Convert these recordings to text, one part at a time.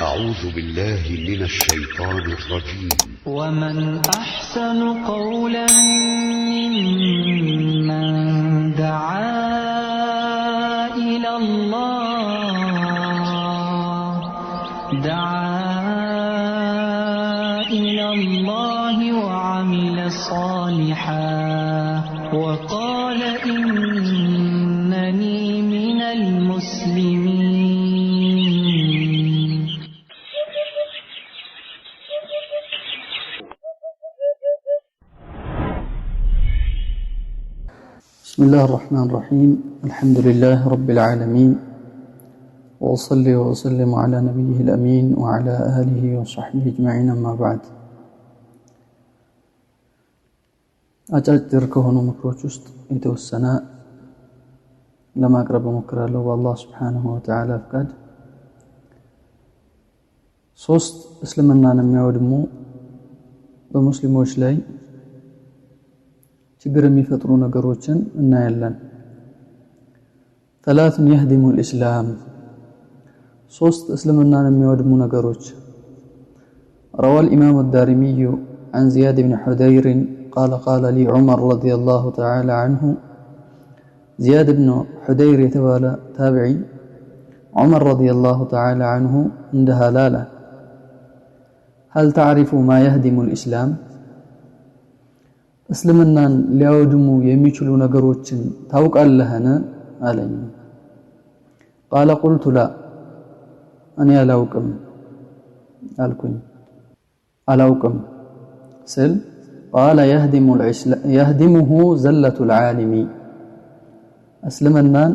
أعوذ بالله من الشيطان الرجيم. ومن أحسن قولا ممن دعا إلى الله وعمل صالحا وقال إنني من المسلمين. بسم الله الرحمن الرحيم. الحمد لله رب العالمين، وأصلي وأسلم على نبيه الأمين وعلى آله وصحبه أجمعين، أما بعد. አጫጭር ከሆኑ ምክሮች ውስጥ የተወሰነ ለማቅረብ እሞክራለሁ በአላህ ሱብሓነሁ ወተዓላ ፍቃድ። ሶስት እስልምናን የሚያወድሙ በሙስሊሞች ላይ ችግር የሚፈጥሩ ነገሮችን እናያለን። ثلاث يهدم الإسلام، ሶስት እስልምናን የሚያወድሙ ነገሮች። روى الإمام الدارمي عن زياد بن حدير قال قال لي عمر رضي الله تعالى عنه. زياد بن حدير يتبالى تابعي، عمر رضي الله تعالى عنه عندها لاله هل تعرف ما يهدم الإسلام؟ እስልምናን ሊያወድሙ የሚችሉ ነገሮችን ታውቃለህን አለኝ። قال قلت لا እኔ አላውቅም አልኩኝ። አላውቅም ስል قال يهدمه زلة العالم، እስልምናን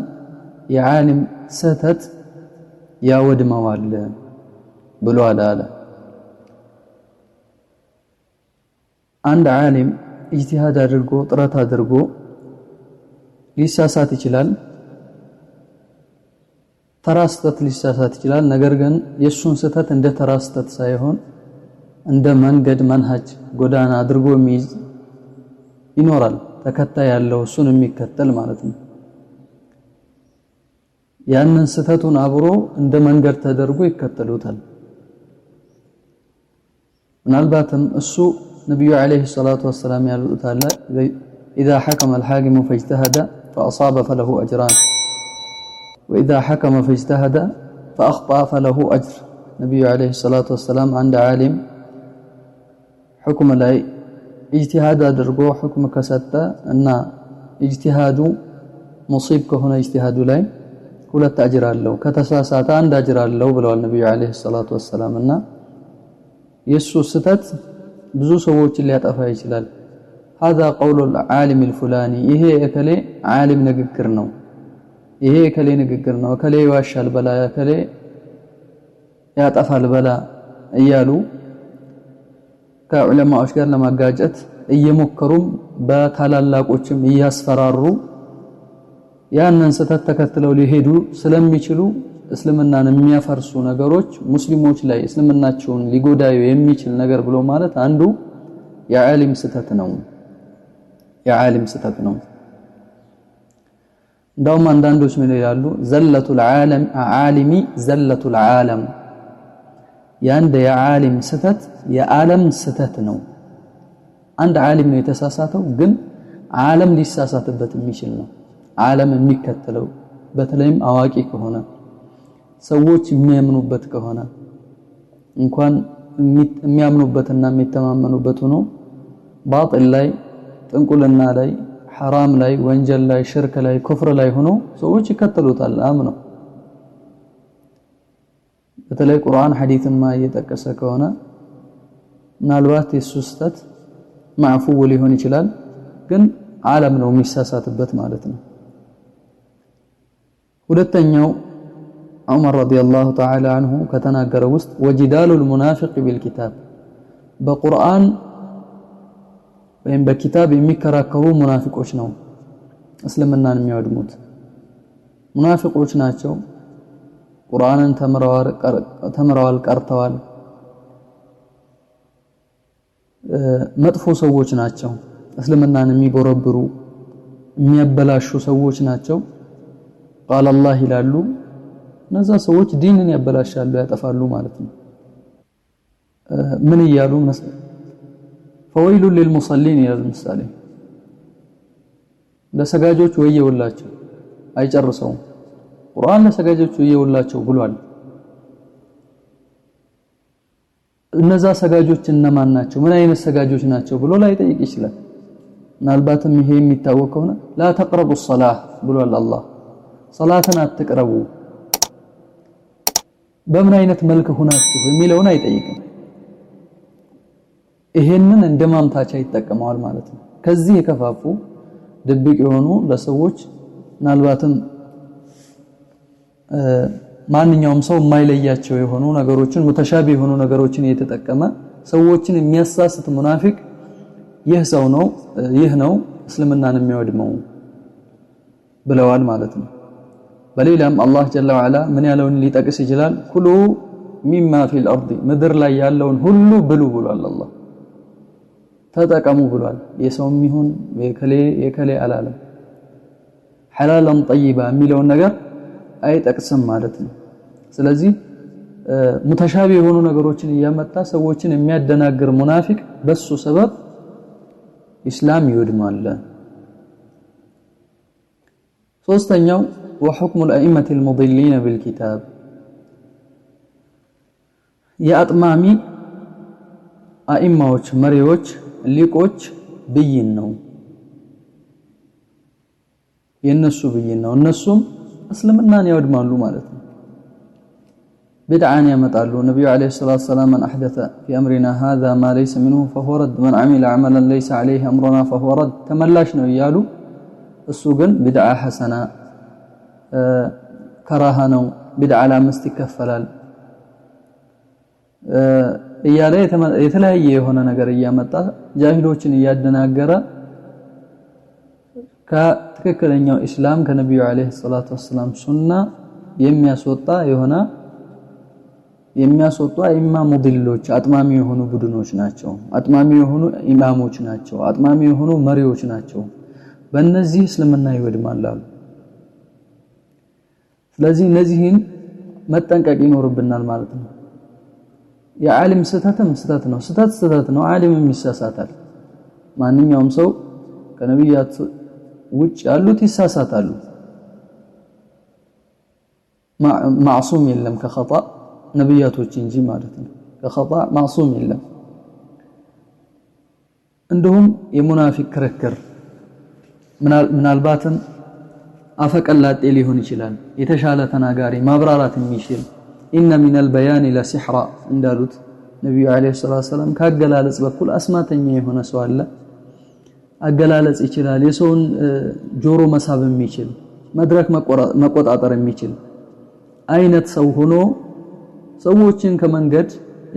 የዓሊም ስህተት ያወድመዋል ብሎ አለ። አንድ ዓሊም ኢጅቲሃድ አድርጎ ጥረት አድርጎ ሊሳሳት ይችላል። ተራ ስህተት ሊሳሳት ይችላል። ነገር ግን የሱን ስህተት እንደ ተራ ስህተት ሳይሆን እንደ መንገድ መንሃጅ ጎዳና አድርጎ የሚይዝ ይኖራል። ተከታይ ያለው እሱን የሚከተል ማለት ነው። ያንን ስህተቱን አብሮ እንደ መንገድ ተደርጎ ይከተሉታል። ምናልባትም እሱ ነብዩ አለይሂ ሰላቱ ወሰላም ያሉት አለ إذا حكم الحاكم فاجتهد فأصاب فله أجران وإذا حكم فاجتهد فأخطأ فله أجر. ነብዩ አለይሂ ሰላቱ ወሰላም አንድ ዓሊም حكم ላይ اجتهاد አድርጎ حكم ከሰጠ እና اجتهاد ሙሲብ ከሆነ اجتهاد ላይ ሁለት አጅር አለው፣ ከተሳሳተ አንድ አጅር አለው ብለዋል ነብዩ አለይሂ ሰላቱ ወሰላም። እና የሱ ስህተት ብዙ ሰዎችን ሊያጠፋ ይችላል። هذا قول العالم الفلاني، ይሄ እከሌ ዓሊም ንግግር ነው፣ ይሄ እከሌ ንግግር ነው፣ እከሌ ይዋሻል በላ፣ እከሌ ያጠፋል በላ እያሉ ከዑለማዎች ጋር ለማጋጨት እየሞከሩም በታላላቆችም እያስፈራሩ ያንን ስህተት ተከትለው ሊሄዱ ስለሚችሉ እስልምናን የሚያፈርሱ ነገሮች ሙስሊሞች ላይ እስልምናቸውን ሊጎዳዩ የሚችል ነገር ብሎ ማለት አንዱ የዓሊም ስህተት ነው። የዓሊም ስህተት ነው። እንደውም አንዳንዶች ምን ይላሉ? ዘለቱል ዓሊሚ ዘለቱል ዓለም፣ ያንደ የዓሊም ስህተት የዓለም ስህተት ነው። አንድ ዓሊም ነው የተሳሳተው፣ ግን ዓለም ሊሳሳትበት የሚችል ነው። ዓለም የሚከተለው በተለይም አዋቂ ከሆነ ሰዎች የሚያምኑበት ከሆነ እንኳን የሚያምኑበትና የሚተማመኑበት ሆኖ ባጢል ላይ፣ ጥንቁልና ላይ፣ ሐራም ላይ፣ ወንጀል ላይ፣ ሽርክ ላይ፣ ኩፍር ላይ ሆኖ ሰዎች ይከተሉታል አምነው። በተለይ ቁርአን ሐዲስማ እየጠቀሰ ከሆነ ምናልባት የሱ ስህተት ማዕፉው ሊሆን ይችላል፣ ግን ዓለም ነው የሚሳሳትበት ማለት ነው። ሁለተኛው ዑመር ረዲየላሁ ተዓላ አንሁ ከተናገረው ውስጥ ወጂዳሉል ሙናፊቅ ቢልኪታብ፣ በቁርአን ወይም በኪታብ የሚከራከሩ ሙናፊቆች ነው እስልምናን የሚያወድሙት። ሙናፊቆች ናቸው። ቁርአንን ተምረዋል፣ ቀርተዋል። መጥፎ ሰዎች ናቸው። እስልምናን የሚቦረብሩ የሚያበላሹ ሰዎች ናቸው። ቃል አላህ ይላሉ። እነዛ ሰዎች ዲንን ያበላሻሉ፣ ያጠፋሉ ማለት ነው። ምን ይያሉ فويل للمصلين ይላል ምሳሌ ለሰጋጆች ወየውላቸው አይጨርሰውም ቁርአን ለሰጋጆች ወየውላቸው ብሏል እነዛ ሰጋጆች እነማን ናቸው ምን አይነት ሰጋጆች ናቸው ብሎ ላይ ጠይቅ ይችላል ምናልባትም ይሄ የሚታወቀው ነው لا تقربوا الصلاه ብሏል አላህ ሰላትን አትቅረቡ በምን አይነት መልኩ ሆናችሁ የሚለውን አይጠይቅም ይሄንን እንደማምታቻ ይተከማዋል ማለት ነው ከዚህ የከፋፉ ድብቅ የሆኑ ለሰዎች ምናልባትም ማንኛውም ሰው የማይለያቸው የሆኑ ነገሮችን ሙተሻቢ የሆኑ ነገሮችን እየተጠቀመ ሰዎችን የሚያሳስት ሙናፊቅ ይህ ነው እስልምናን የሚወድመው ብለዋል ማለት ነው በሌላም አላህ ጀለ ወዐላ ምን ያለውን ሊጠቅስ ይችላል ኩሉ ሚማ ፊል አርዲ ምድር ላይ ያለውን ሁሉ ብሉ ብሏል አላህ ተጠቀሙ ብሏል የሰውም ይሁን የከሌ አላለም ሐላላን ጠይባ የሚለውን ነገር አይጠቅስም ማለት ነው ስለዚህ ሙተሻቢ የሆኑ ነገሮችን እያመጣ ሰዎችን የሚያደናግር ሙናፊቅ በሱ ሰበብ ኢስላም ይወድማል ሶስተኛው وحكم الائمه المضلين بالكتاب የአጥማሚ አኢማዎች መሪዎች ሊቆች ብይን ነው የነሱ ብይን ነው እነሱም እስልምናን ያወድማሉ ማለት ነው بدعان ያመጣሉ ነብዩ አለይሂ ሰላቱ ሰላም من احدث في امرنا هذا ما ليس منه فهو رد من عمل عملا ليس عليه امرنا فهو رد ተመላሽ ነው ይያሉ እሱ ግን بدعه حسنه ከራሃ ነው بدعه ለአምስት ይከፈላል እያለ የተለያየ የሆነ ነገር እያመጣ ጃሂሎችን እያደናገረ ከትክክለኛው እስላም ከነብዩ አለይሂ ሰላቱ ሰላም ሱና የሚያስወጣ ኢማም ሙድልሎች አጥማሚ የሆኑ ቡድኖች ናቸው አጥማሚ የሆኑ ኢማሞች ናቸው አጥማሚ የሆኑ መሪዎች ናቸው በእነዚህ እስልምና ይወድማል አሉ ስለዚህ እነዚህን መጠንቀቅ ይኖርብናል ማለት ነው የዓሊም ስተት ነው ዓሊምም ይሳሳታል ማንኛውም ሰው ከነብያት ውጭ ያሉት ይሳሳታሉ ማዕሱም የለም ከኸጣ ነብያቶች እንጂ ማለት ነው ከኸጣ ማዕሱም የለም እንደውም የሙናፊቅ ክርክር ምናልባትም አፈቀላጤ ሊሆን ይችላል የተሻለ ተናጋሪ ማብራራት የሚችል ኢነ ሚነል በያን ለሲህራ እንዳሉት ነብዩ አለይሂ ሰላቱ ሰላም ካገላለጽ በኩል አስማተኛ የሆነ ሰው አለ አገላለጽ ይችላል የሰውን ጆሮ መሳብ የሚችል መድረክ መቆጣጠር የሚችል አይነት ሰው ሆኖ ሰዎችን ከመንገድ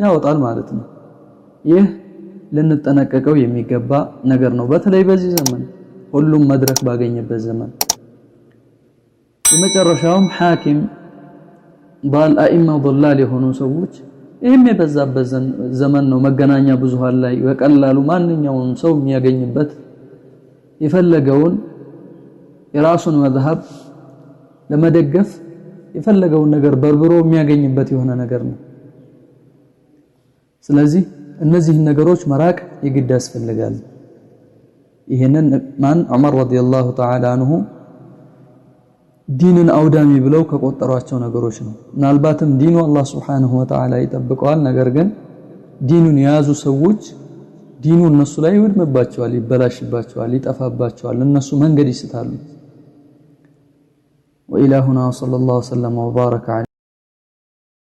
ያወጣል ማለት ነው ይህ ልንጠነቀቀው የሚገባ ነገር ነው በተለይ በዚህ ዘመን ሁሉም መድረክ ባገኘበት ዘመን የመጨረሻውም ሐኪም ባልአኢማ ضلال የሆኑ ሰዎች ይሄም የበዛበት ዘመን ነው መገናኛ ብዙሃን ላይ በቀላሉ ማንኛውም ሰው የሚያገኝበት የፈለገውን የራሱን መዝሐብ ለመደገፍ የፈለገውን ነገር በርብሮ የሚያገኝበት የሆነ ነገር ነው ስለዚህ እነዚህ ነገሮች መራቅ ይግድ ያስፈልጋል ይሄንን ማን ዑመር ረዲየላሁ ተዓላ አንሁ ዲንን አውዳሚ ብለው ከቆጠሯቸው ነገሮች ነው ምናልባትም ዲኑ አላህ Subhanahu Wa Ta'ala ይጠብቀዋል ነገር ግን ዲኑን የያዙ ሰዎች ዲኑ እነሱ ላይ ይወድምባቸዋል ይበላሽባቸዋል ይጠፋባቸዋል እነሱ መንገድ ይስታሉ وإلهنا صلى الله وسلم وبارك عليه